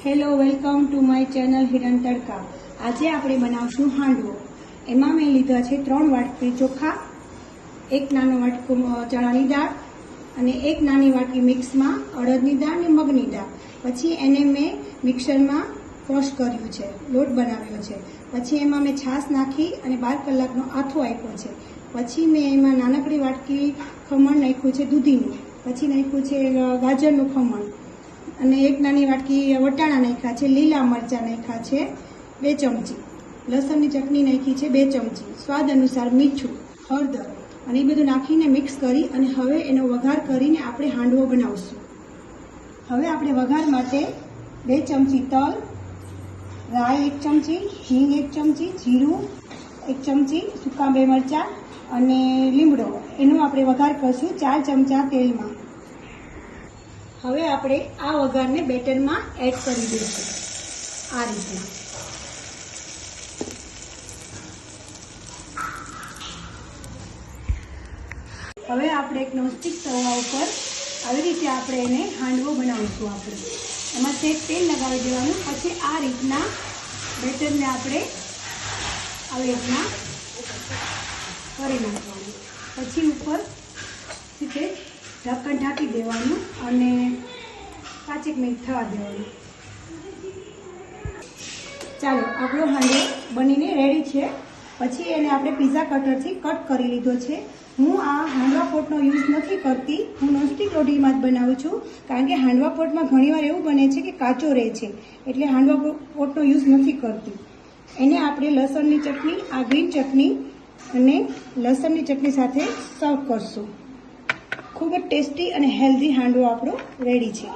Hello, welcome to my channel Hiran તડકા। આજે આપણે બનાવશું હાંડવો। એમાં મેં લીધા છે 3 વાટકી ચોખા, 1 નાનો વાટકો ચણાની દાળ અને 1 નાની વાટકી મિક્સમાં અડદની દાળ અને મગની દાળ। પછી એને મેં મિક્સરમાં ક્રશ કર્યું છે, લોટ બનાવ્યો છે। પછી એમાં મેં છાશ નાખી અને 12 કલાકનો આથો આપ્યો છે। પછી મેં એમાં નાનકડી વાટકી ખમણ નાખ્યું છે દૂધીનું, પછી નાખ્યું છે ગાજરનું ખમણ અને 1 નાની વાટકી વટાણા નાખ્યા છે, લીલા મરચાં નાખ્યા છે 2 ચમચી, લસણની ચટણી નાખી છે 2 ચમચી, સ્વાદ અનુસાર મીઠું, હળદર અને એ બધું નાખીને મિક્સ કરી અને હવે એનો વઘાર કરીને આપણે હાંડવો બનાવશું। હવે આપણે વઘાર માટે 2 ચમચી તલ, રાઈ 1 ચમચી, હિંગ 1 ચમચી, જીરું 1 ચમચી, સૂકા 2 મરચાં અને લીમડો એનો આપણે વઘાર કરશું 4 ચમચા તેલમાં। હવે આપણે આ વઘારને બેટરમાં એડ કરી દઈશું આ રીતના। હવે આપણે એક નોનસ્ટિક તવા ઉપર આવી રીતે આપણે એને હાંડવો બનાવીશું। આપણે એમાં સેજ તેલ લગાવી દેવાનું, પછી આ રીતના બેટરને આપણે આવી રીતના કરી નાખવાનું, પછી ઉપર રીતે ઢક્કણ ઢાંકી દેવાનું અને 5 મિનિટ થવા દેવાનું। ચાલો, આપણો હાંડવો બનીને રેડી છે। પછી એને આપણે પીઝા કટરથી કટ કરી લીધો છે। હું આ હાંડવા પોટનો યુઝ નથી કરતી, હું નોનસ્ટિક રોટીમાં જ બનાવું છું, કારણ કે હાંડવા પોટમાં ઘણીવાર એવું બને છે કે કાચો રહે છે, એટલે હાંડવા પોટનો યુઝ નથી કરતી। એને આપણે લસણની ચટણી, આ ગ્રીન ચટણી અને લસણની ચટણી સાથે સર્વ કરશું। ખૂબ જ ટેસ્ટી અને હેલ્ધી હાંડવો આપણો રેડી છે।